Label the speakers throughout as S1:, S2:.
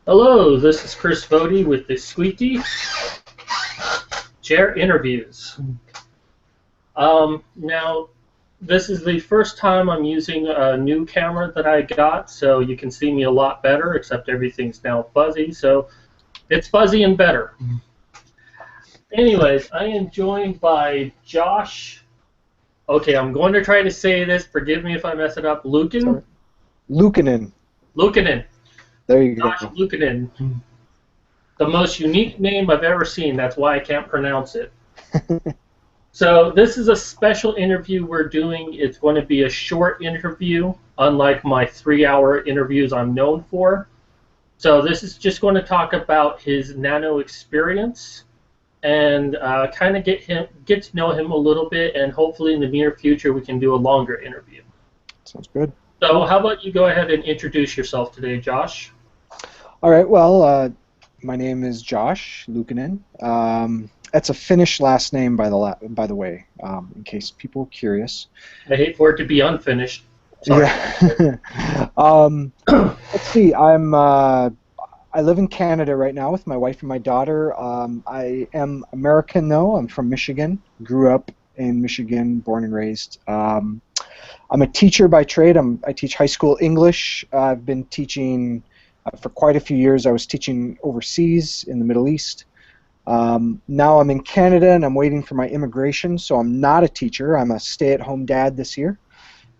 S1: Hello, this is Chris Vody with the Squeaky Chair Interviews. Now, this is the first time I'm using a new camera that I got, so you can see me a lot better, except everything's now fuzzy, so it's fuzzy and better. Anyways, I am joined by Josh. Okay, I'm going to try to say this. Forgive me if I mess it up. Lukin?
S2: Luukkonen.
S1: Luukkonen.
S2: There you
S1: Josh
S2: go.
S1: Luukkonen. The most unique name I've ever seen. That's why I can't pronounce it. So this is a special interview we're doing. It's going to be a short interview, unlike my 3-hour interviews I'm known for. So this is just going to talk about his nano experience and kind of get to know him a little bit, and hopefully in the near future we can do a longer interview.
S2: Sounds good.
S1: So how about you go ahead and introduce yourself today, Josh?
S2: All right. Well, my name is Josh Luukkonen. That's a Finnish last name, by the way, in case people are curious.
S1: I hate for it to be unfinished. Sorry.
S2: Yeah. Let's see. I live in Canada right now with my wife and my daughter. I am American, though. I'm from Michigan. Grew up in Michigan, born and raised. I'm a teacher by trade. I teach high school English. I've been teaching for quite a few years. I was teaching overseas in the Middle East. Now I'm in Canada and I'm waiting for my immigration, so I'm not a teacher. I'm a stay-at-home dad this year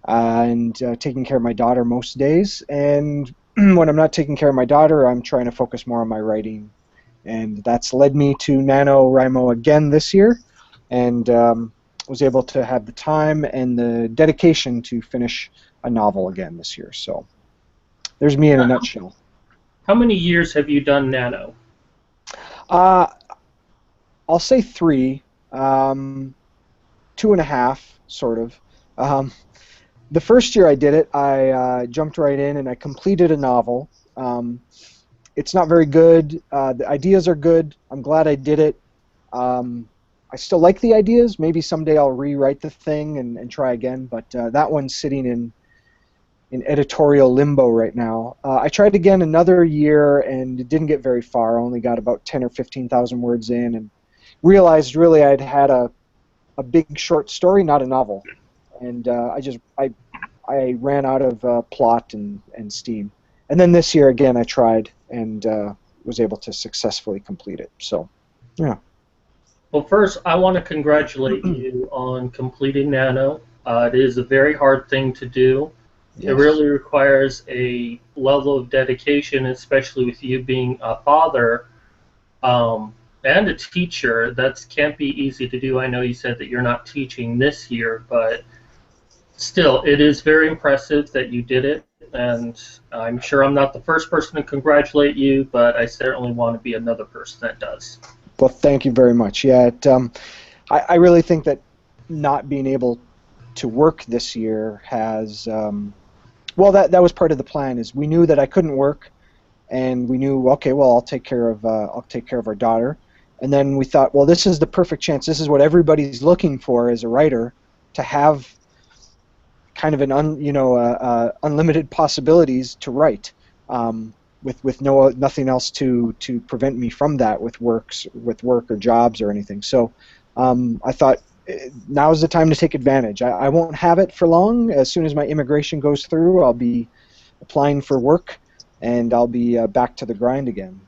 S2: and taking care of my daughter most days. And when I'm not taking care of my daughter, I'm trying to focus more on my writing. And that's led me to NaNoWriMo again this year, and was able to have the time and the dedication to finish a novel again this year. So there's me in a nutshell.
S1: How many years have you done Nano?
S2: I'll say 3, 2.5, sort of. The first year I did it, I jumped right in and I completed a novel. It's not very good. The ideas are good. I'm glad I did it. I still like the ideas. Maybe someday I'll rewrite the thing and try again, but that one's sitting in editorial limbo right now. I tried again another year and it didn't get very far. I only got about 10 or 15,000 words in and realized really I'd had a big short story, not a novel. And I ran out of plot and steam. And then this year again I tried and was able to successfully complete it. So, yeah.
S1: Well, first, I want to congratulate you on completing Nano. It is a very hard thing to do.
S2: Yes.
S1: It really requires a level of dedication, especially with you being a father and a teacher. That can't be easy to do. I know you said that you're not teaching this year, but still, it is very impressive that you did it. And I'm sure I'm not the first person to congratulate you, but I certainly want to be another person that does.
S2: Well, thank you very much. Yeah, I really think that not being able to work this year has, well, that was part of the plan. Is we knew that I couldn't work, and we knew, okay, well, I'll take care of our daughter, and then we thought, well, this is the perfect chance. This is what everybody's looking for as a writer, to have kind of an unlimited possibilities to write. With nothing else to prevent me from that with work or jobs or anything. So I thought now's the time to take advantage. I won't have it for long. As soon as my immigration goes through, I'll be applying for work and I'll be back to the grind again.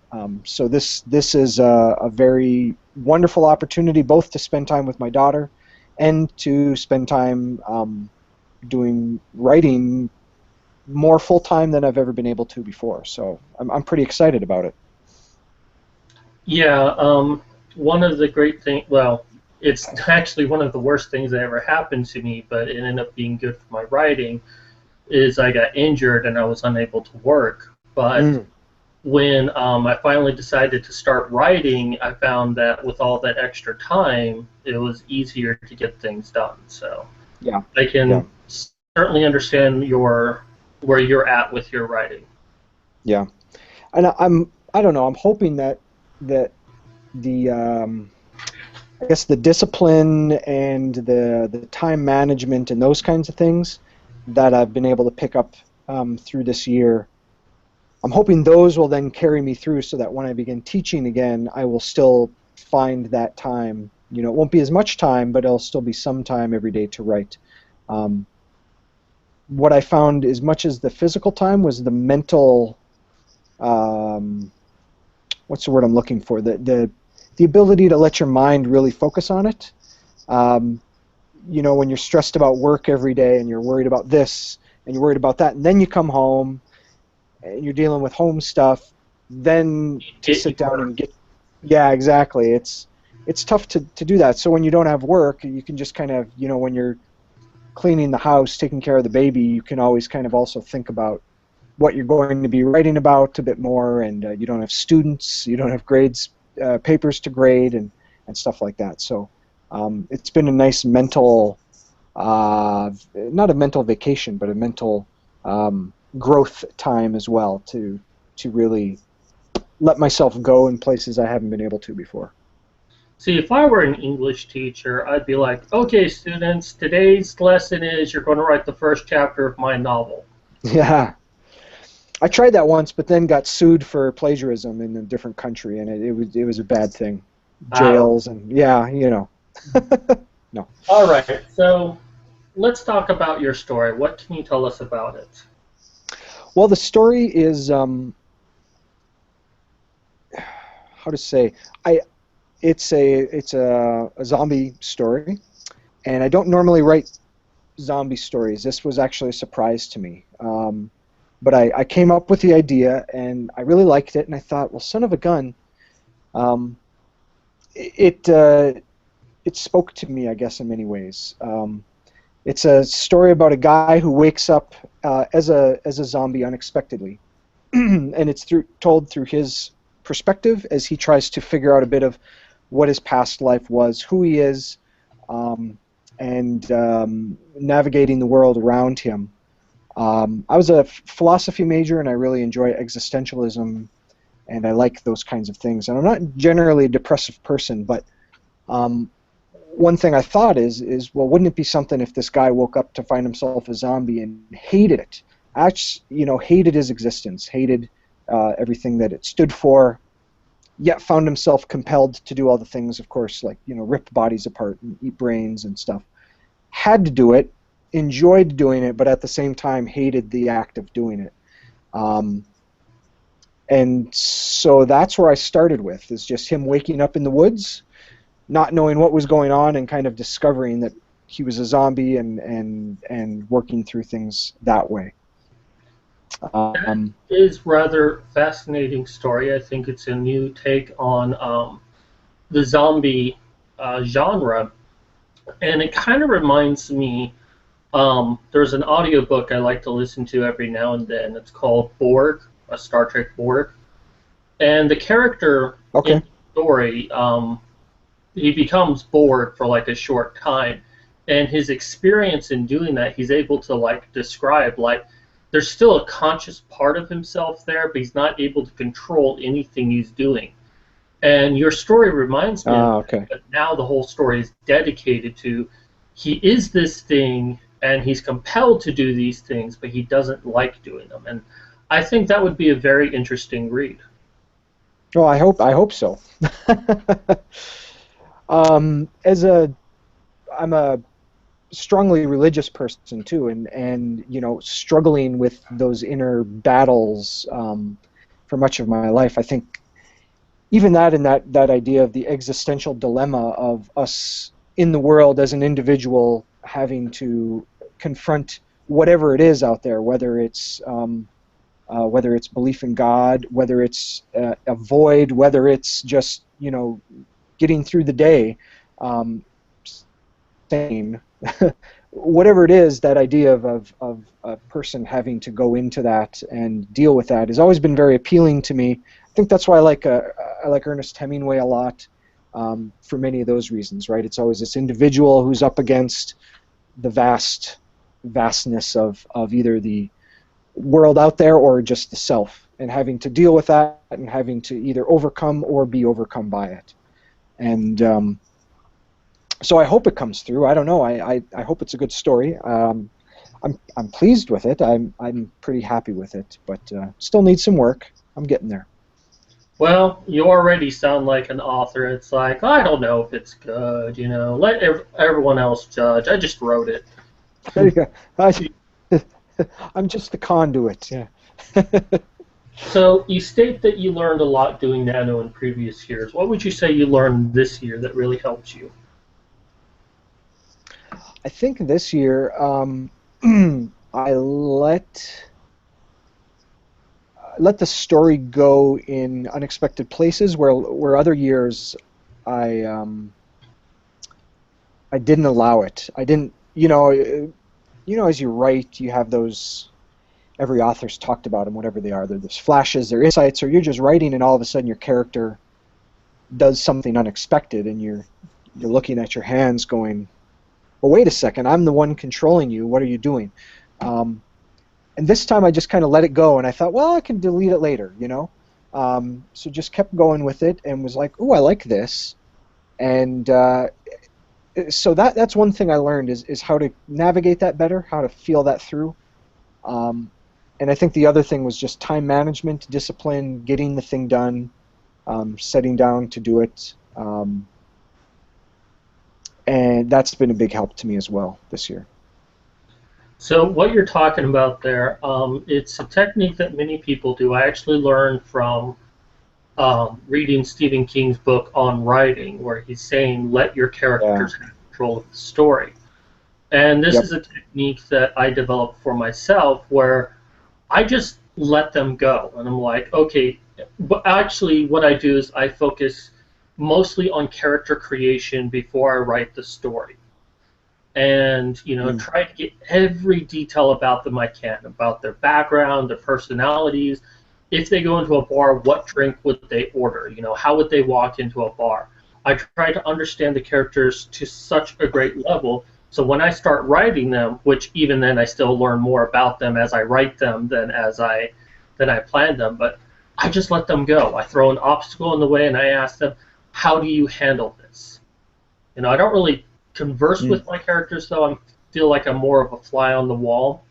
S2: So this is a very wonderful opportunity, both to spend time with my daughter and to spend time doing writing more full-time than I've ever been able to before, so I'm pretty excited about it.
S1: Yeah, one of the great things, well, it's actually one of the worst things that ever happened to me, but it ended up being good for my writing, is I got injured and I was unable to work. But when I finally decided to start writing, I found that with all that extra time, it was easier to get things done. So
S2: yeah,
S1: I can certainly understand where you're at with your writing.
S2: Yeah, and I don't know. I'm hoping that the I guess the discipline and the time management and those kinds of things that I've been able to pick up through this year I'm hoping those will then carry me through so that when I begin teaching again, I will still find that time. You know, it won't be as much time, but it'll still be some time every day to write. Um, what I found, as much as the physical time, was the mental. Um, what's the word I'm looking for? The ability to let your mind really focus on it. Um, you know, when you're stressed about work every day and you're worried about this and you're worried about that, and then you come home and you're dealing with home stuff, then to
S1: Get
S2: sit down
S1: your
S2: and get, yeah, exactly. It's tough to do that. So when you don't have work, you can just kind of, you know, when you're cleaning the house, taking care of the baby, you can always kind of also think about what you're going to be writing about a bit more, and you don't have students, you don't have grades, papers to grade, and stuff like that. So it's been a nice mental, not a mental vacation, but a mental growth time as well to really let myself go in places I haven't been able to before.
S1: See, if I were an English teacher, I'd be like, okay, students, today's lesson is you're going to write the first chapter of my novel.
S2: Yeah, I tried that once, but then got sued for plagiarism in a different country, and it was a bad thing.
S1: Oh.
S2: Jails and yeah, you know. No.
S1: All right, so let's talk about your story. What can you tell us about it?
S2: Well, the story is how to say I it's a zombie story, and I don't normally write zombie stories. This was actually a surprise to me. But I came up with the idea, and I really liked it, and I thought, well, son of a gun, um, it it spoke to me, I guess, in many ways. It's a story about a guy who wakes up as a zombie unexpectedly, and it's told through his perspective as he tries to figure out a bit of what his past life was, who he is, um, and navigating the world around him. I was a philosophy major, and I really enjoy existentialism, and I like those kinds of things. And I'm not generally a depressive person, but um, one thing I thought is well, wouldn't it be something if this guy woke up to find himself a zombie and hated it? Actually, you know, hated his existence, hated everything that it stood for, yet found himself compelled to do all the things, of course, like, you know, rip bodies apart and eat brains and stuff. Had to do it, enjoyed doing it, but at the same time hated the act of doing it. Um, and so that's where I started with, is just him waking up in the woods, not knowing what was going on, and kind of discovering that he was a zombie, and working through things that way.
S1: That
S2: Um,
S1: is rather fascinating story. I think it's a new take on the zombie genre, and it kind of reminds me. There's an audiobook I like to listen to every now and then. It's called Borg, a Star Trek Borg, and the character in
S2: okay.
S1: the story, he becomes Borg for like a short time, and his experience in doing that, he's able to like describe like there's still a conscious part of himself there, but he's not able to control anything he's doing. And your story reminds me of that,
S2: Okay.
S1: but now the whole story is dedicated to he is this thing and he's compelled to do these things, but he doesn't like doing them. And I think that would be a very interesting read.
S2: Well, I hope so. As a I'm a strongly religious person too, and you know, struggling with those inner battles for much of my life. I think even that, and that idea of the existential dilemma of us in the world as an individual having to confront whatever it is out there, whether it's belief in God, whether it's a void, whether it's just, you know, getting through the day, um, sane, whatever it is, that idea of a person having to go into that and deal with that has always been very appealing to me. I think that's why I like Ernest Hemingway a lot, for many of those reasons, right? It's always this individual who's up against the vastness of either the world out there or just the self, and having to deal with that and having to either overcome or be overcome by it. And so I hope it comes through. I don't know. I hope it's a good story. I'm pleased with it. I'm pretty happy with it, but still needs some work. I'm getting there.
S1: Well, you already sound like an author. It's like, I don't know if it's good, let everyone else judge. I just wrote it.
S2: There you go. I'm just the conduit. Yeah.
S1: So you state that you learned a lot doing nano in previous years. What would you say you learned this year that really helped you?
S2: I think this year I let the story go in unexpected places where other years I I didn't allow it. I didn't, as you write, you have those. Every author's talked about them, whatever they are. They're just flashes, they're insights, or you're just writing, and all of a sudden your character does something unexpected, and you're looking at your hands, going, "Well, wait a second, I'm the one controlling you. What are you doing?" Um, and this time I just kind of let it go, and I thought, well, I can delete it later. So just kept going with it, and was like, "Ooh, I like this," and so that's one thing I learned is how to navigate that better, how to feel that through. Um, and I think the other thing was just time management, discipline, getting the thing done, setting down to do it, and that's been a big help to me as well this year.
S1: So what you're talking about there, it's a technique that many people do. I actually learned from reading Stephen King's book on writing, where he's saying, let your
S2: Yeah.
S1: characters have control of the story. And this
S2: Yep.
S1: is a technique that I developed for myself where I just let them go. And I'm like, okay, but actually what I do is I focus mostly on character creation before I write the story. And,
S2: Mm.
S1: try to get every detail about them I can, about their background, their personalities. If they go into a bar, what drink would they order? How would they walk into a bar? I try to understand the characters to such a great level so when I start writing them, which even then I still learn more about them as I write them than I plan them, but I just let them go. I throw an obstacle in the way and I ask them, how do you handle this? I don't really converse
S2: Mm.
S1: with my characters though. I feel like I'm more of a fly on the wall.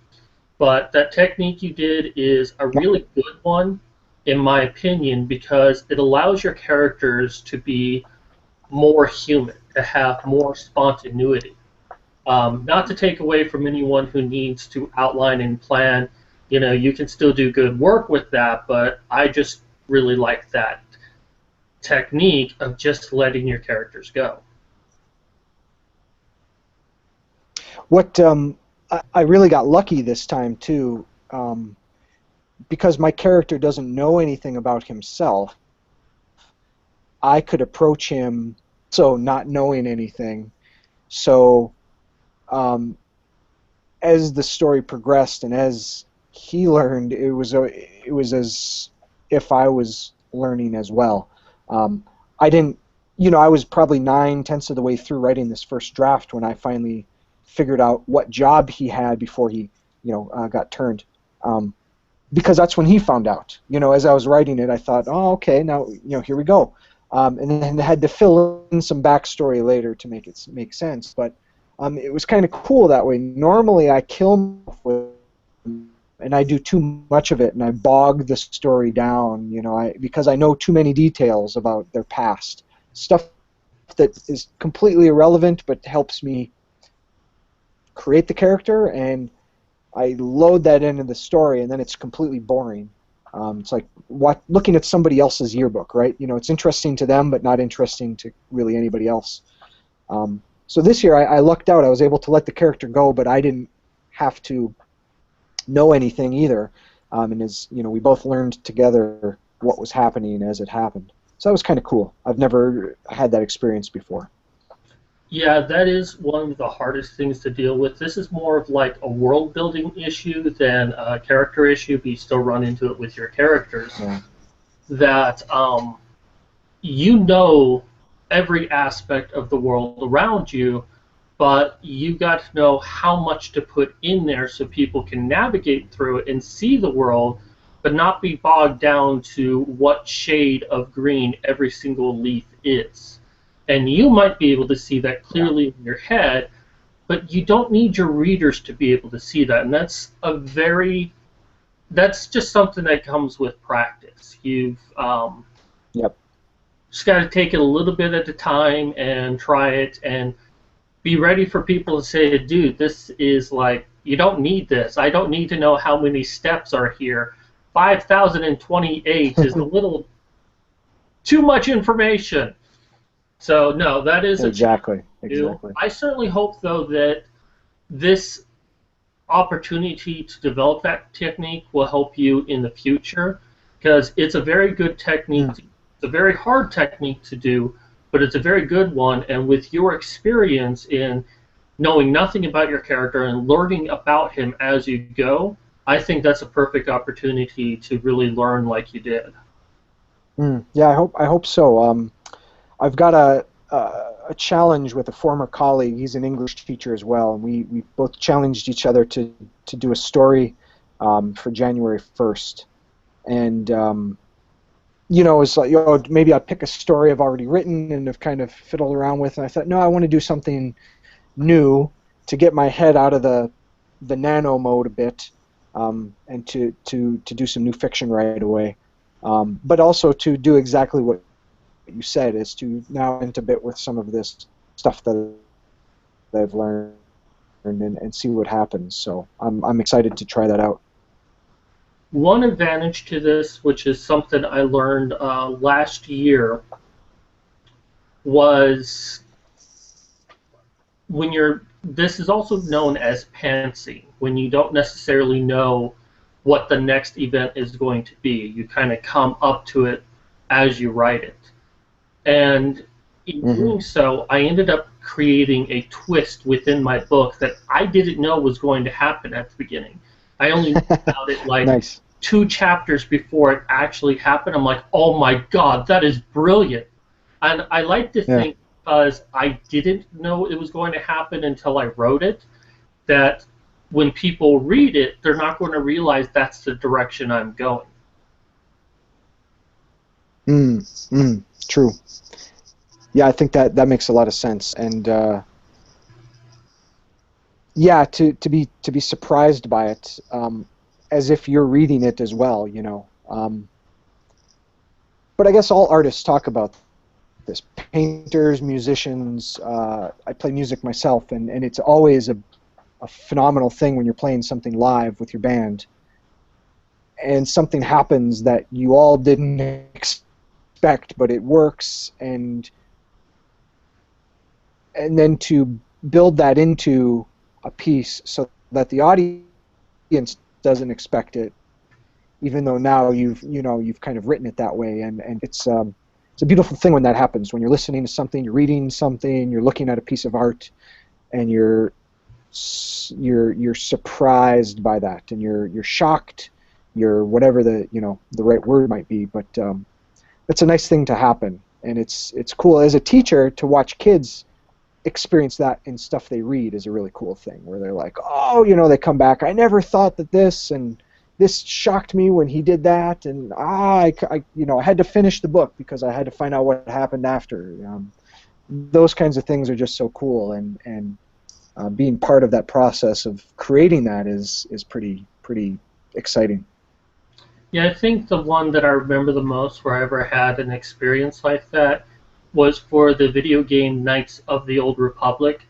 S1: But that technique you did is a
S2: Yep.
S1: really good one, in my opinion, because it allows your characters to be more human, to have more spontaneity. Not to take away from anyone who needs to outline and plan. You can still do good work with that, but I just really like that technique of just letting your characters go.
S2: What I really got lucky this time too, because my character doesn't know anything about himself. I could approach him so not knowing anything. So um, as the story progressed and as he learned, it was as if I was learning as well. I didn't, I was probably 9/10 of the way through writing this first draft when I finally figured out what job he had before he, got turned. Um, because that's when he found out. As I was writing it, I thought, oh, okay, now, here we go. And then I had to fill in some backstory later to make it make sense. But it was kind of cool that way. Normally, I kill myself with, and I do too much of it, and I bog the story down. Because I know too many details about their past, stuff that is completely irrelevant, but helps me create the character, and I load that into the story, and then it's completely boring. It's like looking at somebody else's yearbook, right? It's interesting to them, but not interesting to really anybody else. So this year, I lucked out. I was able to let the character go, but I didn't have to know anything either. And as we both learned together what was happening as it happened. So that was kind of cool. I've never had that experience before.
S1: Yeah, that is one of the hardest things to deal with. This is more of like a world building issue than a character issue, but you still run into it with your characters.
S2: Yeah.
S1: That you know every aspect of the world around you, but you got to know how much to put in there so people can navigate through it and see the world, but not be bogged down to what shade of green every single leaf is. And you might be able to see that
S2: Yeah.
S1: clearly in your head, but you don't need your readers to be able to see that, and that's just something that comes with practice. You've
S2: Yep.
S1: just got to take it a little bit at a time and try it, and be ready for people to say, dude, this is like, you don't need this. I don't need to know how many steps are here. 5,028 is a little too much information. So, no, that is
S2: Exactly.
S1: I certainly hope, though, that this opportunity to develop that technique will help you in the future, because it's a very good technique. It's a very hard technique to do, but it's a very good one, and with your experience in knowing nothing about your character and learning about him as you go, I think that's a perfect opportunity to really learn like you did.
S2: Yeah, I hope so. I've got a challenge with a former colleague. He's an English teacher as well, and we both challenged each other to do a story for January 1st. And it's like, maybe I'll pick a story I've already written and have kind of fiddled around with. And I thought, no, I want to do something new to get my head out of the nano mode a bit, and to do some new fiction right away. But also to do exactly what you said, is to now into bit with some of this stuff that I've learned and see what happens. So I'm excited to try that out.
S1: One advantage to this, which is something I learned last year, was this is also known as pantsing, when you don't necessarily know what the next event is going to be. You kind of come up to it as you write it. And in doing so, I ended up creating a twist within my book that I didn't know was going to happen at the beginning. I only knew about it like
S2: Nice.
S1: 2 chapters before it actually happened. I'm like, oh my god, that is brilliant. And I like to think, because I didn't know it was going to happen until I wrote it, that when people read it, they're not going to realize that's the direction I'm going.
S2: True. Yeah, I think that makes a lot of sense. And to be surprised by it, as if you're reading it as well, But I guess all artists talk about this. Painters, musicians. I play music myself, and it's always a phenomenal thing when you're playing something live with your band, and something happens that you all didn't expect, but it works, and then to build that into a piece so that the audience doesn't expect it, even though now you've kind of written it that way, and it's a beautiful thing when that happens, when you're listening to something, you're reading something, you're looking at a piece of art, and you're surprised by that, and you're shocked, you're whatever the right word might be, but it's a nice thing to happen, and it's cool as a teacher to watch kids experience that in stuff they read. Is a really cool thing, where they're like, oh, they come back, I never thought that this shocked me when he did that, and I had to finish the book because I had to find out what happened after. Those kinds of things are just so cool, and being part of that process of creating that is pretty exciting.
S1: Yeah, I think the one that I remember the most where I ever had an experience like that was for the video game Knights of the Old Republic.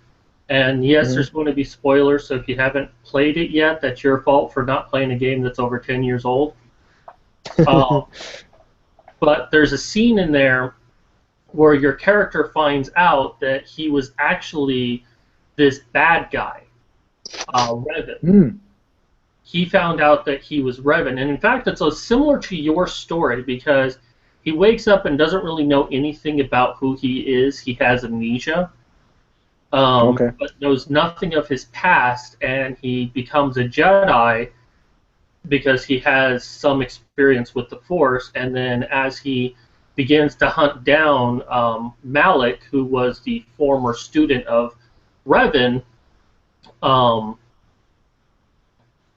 S1: And yes, there's going to be spoilers, so if you haven't played it yet, that's your fault for not playing a game that's over 10 years old. But there's a scene in there where your character finds out that he was actually this bad guy, Revan. He found out that he was Revan, and in fact, it's similar to your story, because he wakes up and doesn't really know anything about who he is. He has amnesia, but knows nothing of his past, and he becomes a Jedi because he has some experience with the Force, and then as he begins to hunt down Malik, who was the former student of Revan,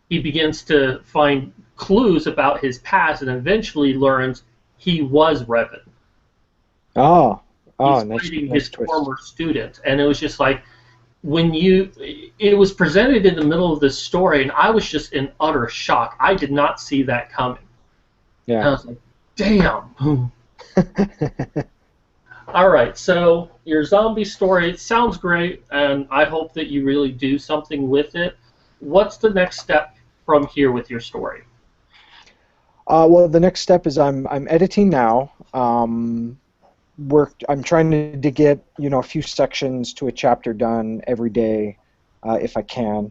S1: he begins to find clues about his past and eventually learns he was Revan. He's
S2: Nice,
S1: fighting
S2: nice
S1: his
S2: twist.
S1: former student. And it was just like, when it was presented in the middle of this story, and I was just in utter shock. I did not see that coming. And I
S2: Yeah.
S1: was like, damn. All right, so your zombie story, it sounds great, and I hope that you really do something with it. What's the next step from here with your story?
S2: Well, the next step is I'm editing now. I'm trying to get a few sections to a chapter done every day, if I can.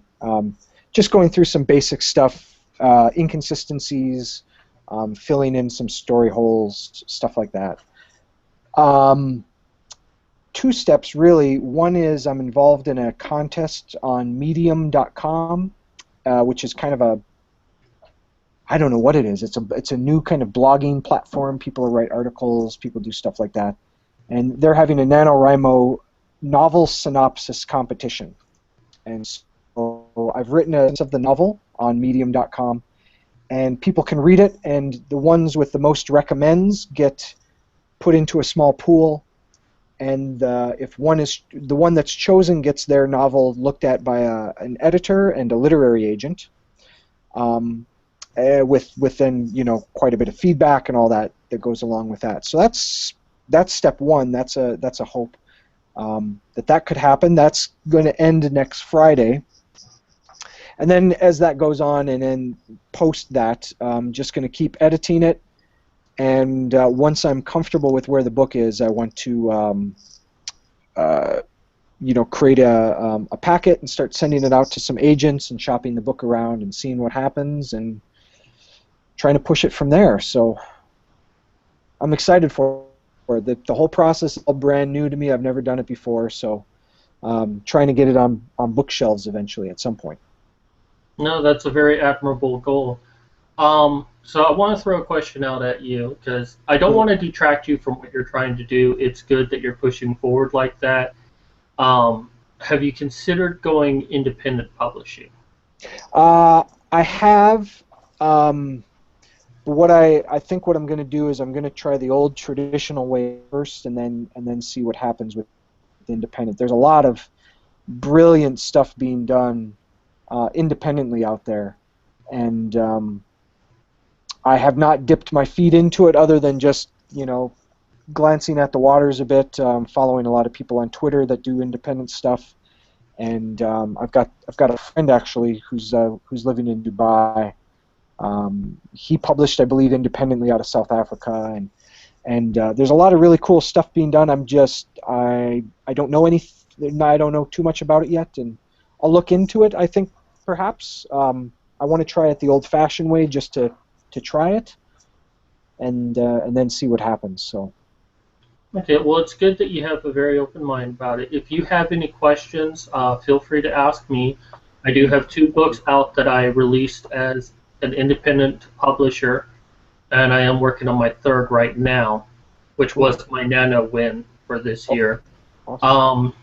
S2: Just going through some basic stuff, inconsistencies, filling in some story holes, stuff like that. Um, Two steps really. One is I'm involved in a contest on Medium.com, which is kind of a, I don't know what it is. It's a new kind of blogging platform. People write articles, people do stuff like that, and they're having a NaNoWriMo novel synopsis competition. And so I've written a of the novel on Medium.com, and people can read it, and the ones with the most recommends get put into a small pool, and if one is the one that's chosen gets their novel looked at by an editor and a literary agent, with then quite a bit of feedback and all that goes along with that. So that's step one. That's a hope that could happen. That's going to end next Friday. And then as that goes on, and then post that, I'm just going to keep editing it. And once I'm comfortable with where the book is, I want to create a packet and start sending it out to some agents and shopping the book around and seeing what happens and trying to push it from there. So I'm excited for it. The whole process is all brand new to me. I've never done it before, so trying to get it on bookshelves eventually at some point.
S1: No, that's a very admirable goal. So I want to throw a question out at you because I don't want to detract you from what you're trying to do. It's good that you're pushing forward like that. Have you considered going independent publishing?
S2: I have. But I think what I'm going to do is I'm going to try the old traditional way first, and then see what happens with independent. There's a lot of brilliant stuff being done independently out there, and I have not dipped my feet into it other than just glancing at the waters a bit, following a lot of people on Twitter that do independent stuff, and I've got a friend actually who's living in Dubai. He published, I believe, independently out of South Africa, and there's a lot of really cool stuff being done. I don't know I don't know too much about it yet, and I'll look into it. I think perhaps I want to try it the old-fashioned way, just to try it, and then see what happens. So.
S1: Okay, well, it's good that you have a very open mind about it. If you have any questions, feel free to ask me. I do have 2 books out that I released as an independent publisher, and I am working on my 3rd right now, which was my Nano win for this year.
S2: Awesome.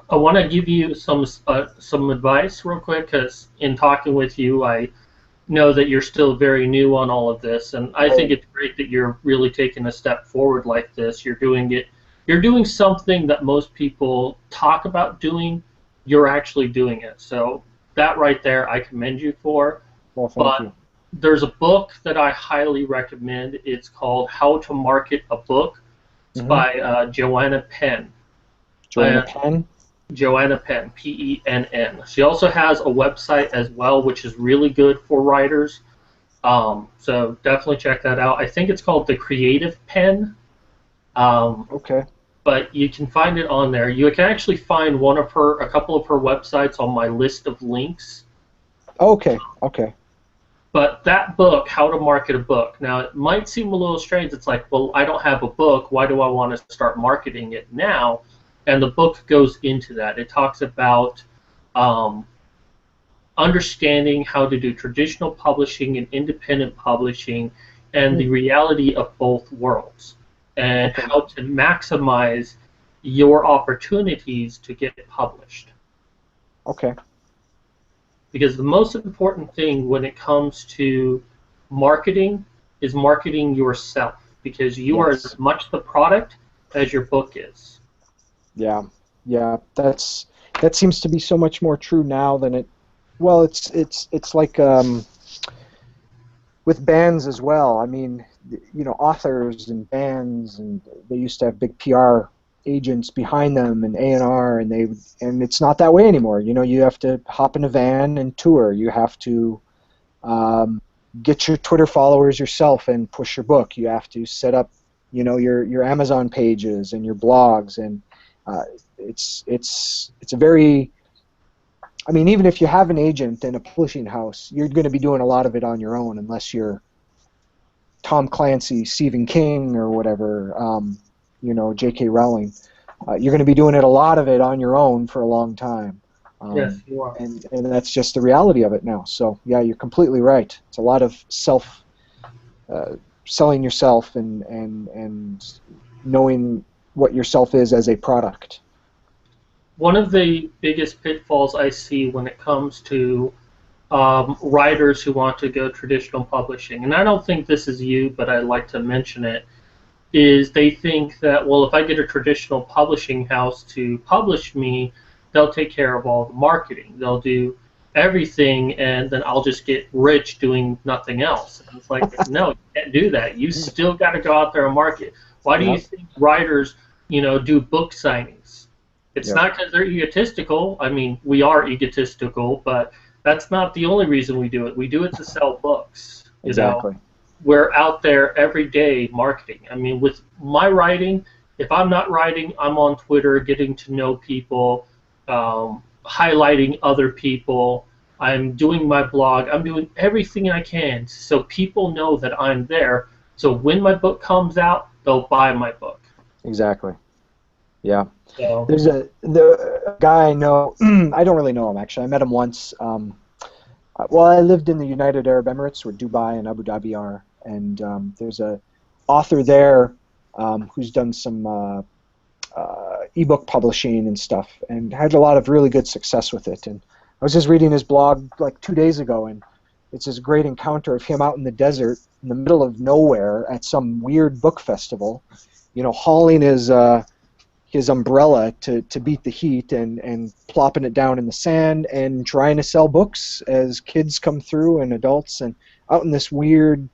S1: I want to give you some advice real quick, because in talking with you, I know that you're still very new on all of this, and I think it's great that you're really taking a step forward like this. You're doing something that most people talk about doing. You're actually doing it. So that right there, I commend you for.
S2: Well, thank you.
S1: There's a book that I highly recommend. It's called How to Market a Book. It's by Joanna Penn.
S2: Joanna Penn?
S1: Joanna Penn, Penn. She also has a website as well, which is really good for writers. So definitely check that out. I think it's called The Creative Pen.
S2: Okay.
S1: But you can find it on there. You can actually find a couple of her websites on my list of links.
S2: Okay.
S1: But that book, How to Market a Book, now it might seem a little strange. It's like, well, I don't have a book. Why do I want to start marketing it now? And the book goes into that. It talks about understanding how to do traditional publishing and independent publishing and the reality of both worlds and how to maximize your opportunities to get published.
S2: Okay.
S1: Because the most important thing when it comes to marketing is marketing yourself, because you are as much the product as your book is.
S2: Yeah. that seems to be so much more true now than it. Well, it's like with bands as well. I mean, authors and bands, and they used to have big PR agents behind them and A&R, and it's not that way anymore. You have to hop in a van and tour. You have to get your Twitter followers yourself and push your book. You have to set up, your Amazon pages and your blogs, and it's a very. I mean, even if you have an agent and a publishing house, you're going to be doing a lot of it on your own, unless you're Tom Clancy, Stephen King, or whatever, J.K. Rowling. You're going to be doing a lot of it on your own for a long time.
S1: Yes, you are.
S2: And that's just the reality of it now. So, yeah, you're completely right. It's a lot of selling yourself and knowing what yourself is as a product.
S1: One of the biggest pitfalls I see when it comes to writers who want to go traditional publishing, and I don't think this is you, but I'd like to mention it, is they think that, well, if I get a traditional publishing house to publish me, they'll take care of all the marketing. They'll do everything, and then I'll just get rich doing nothing else. And it's like, no, you can't do that. You still got to go out there and market. Why do you think writers, do book signings? It's not because they're egotistical. I mean, we are egotistical, but that's not the only reason we do it. We do it to sell books.
S2: Exactly.
S1: We're out there every day marketing. I mean, with my writing, if I'm not writing, I'm on Twitter getting to know people, highlighting other people. I'm doing my blog. I'm doing everything I can so people know that I'm there. So when my book comes out, they'll buy my book.
S2: Exactly. Yeah.
S1: So,
S2: There's a guy I know. I don't really know him, actually. I met him once. Well, I lived in the United Arab Emirates, where Dubai and Abu Dhabi are, and there's a author there who's done some ebook publishing and stuff, and had a lot of really good success with it. And I was just reading his blog like 2 days ago, and it's this great encounter of him out in the desert, in the middle of nowhere, at some weird book festival, hauling his umbrella to beat the heat and plopping it down in the sand and trying to sell books as kids come through and adults, and out in this weird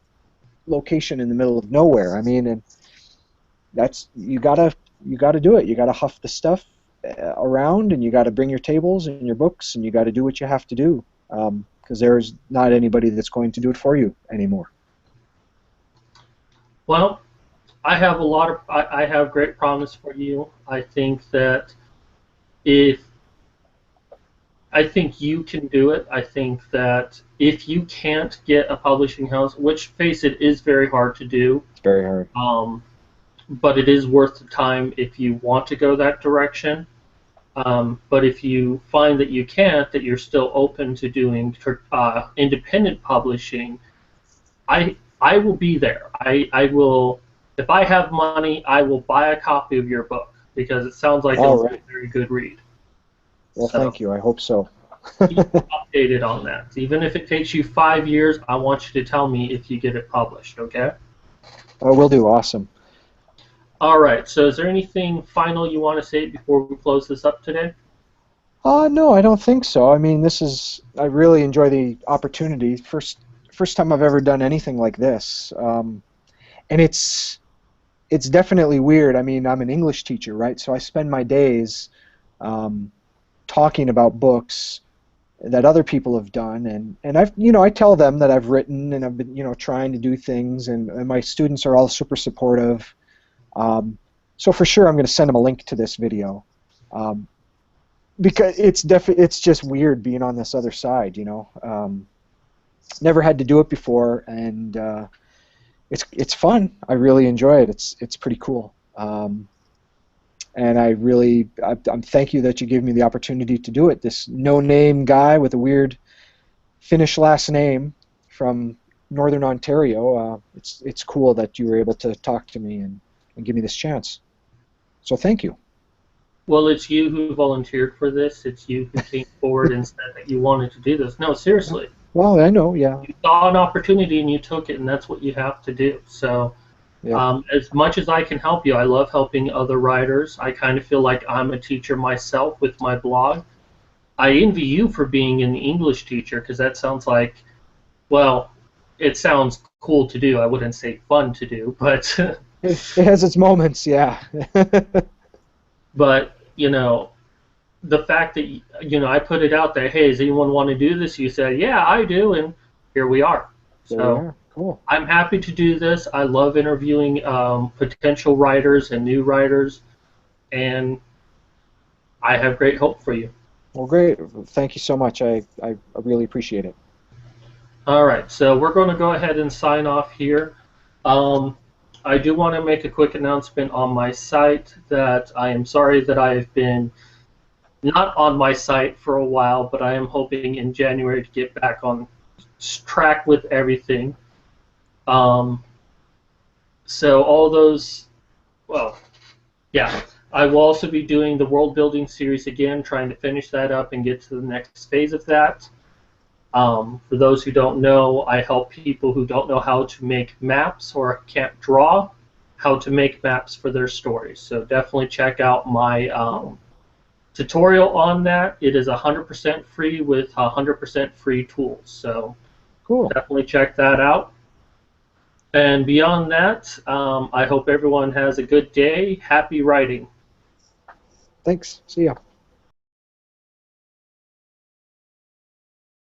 S2: location in the middle of nowhere. I mean, and that's you gotta do it. You gotta huff the stuff around, and you gotta bring your tables and your books, and you gotta do what you have to do, because there's not anybody that's going to do it for you anymore.
S1: well, I have great promise for you. I think that I think you can do it. I think that if you can't get a publishing house, which, face it, is very hard to do.
S2: It's very hard.
S1: But it is worth the time if you want to go that direction. But if you find that you can't, that you're still open to doing independent publishing, I will be there. I will. If I have money, I will buy a copy of your book, because it sounds like it'll be a very good read.
S2: Well, thank you. I hope so.
S1: Keep updated on that. Even if it takes you 5 years, I want you to tell me if you get it published, okay?
S2: Will do. Awesome.
S1: All right. So is there anything final you want to say before we close this up today?
S2: No, I don't think so. I mean, I really enjoy the opportunity. First time I've ever done anything like this. And it's definitely weird. I mean, I'm an English teacher, right? So I spend my days talking about books that other people have done, and I tell them that I've written, and I've been trying to do things, and my students are all super supportive. So for sure, I'm going to send them a link to this video, because it's just weird being on this other side, Never had to do it before, and it's fun. I really enjoy it. It's pretty cool. And I'm thank you that you gave me the opportunity to do it. This no-name guy with a weird Finnish last name from Northern Ontario. It's cool that you were able to talk to me and give me this chance. So thank you.
S1: Well, it's you who volunteered for this. It's you who came forward and said that you wanted to do this. No, seriously.
S2: Well, I know, yeah.
S1: You saw an opportunity and you took it, and that's what you have to do. So, as much as I can help you, I love helping other writers. I kind of feel like I'm a teacher myself with my blog. I envy you for being an English teacher because that sounds like, well, it sounds cool to do. I wouldn't say fun to do, but
S2: It has its moments, yeah.
S1: but the fact that I put it out there, hey, does anyone want to do this? You said, yeah, I do, and here we are.
S2: There we
S1: So
S2: are. Cool.
S1: I'm happy to do this. I love interviewing potential writers and new writers, and I have great hope for you.
S2: Well, great. Thank you so much. I really appreciate it.
S1: All right, so we're going to go ahead and sign off here. Um, I do want to make a quick announcement on my site that I am sorry that I've been not on my site for a while, but I am hoping in January to get back on track with everything. Um, so all those, well, yeah, I will also be doing the world building series again, trying to finish that up and get to the next phase of that. For those who don't know, I help people who don't know how to make maps or can't draw, how to make maps for their stories. So definitely check out my tutorial on that. It is 100% free with 100% free tools. So
S2: Cool.
S1: definitely check that out. And beyond that, I hope everyone has a good day. Happy writing.
S2: Thanks. See ya.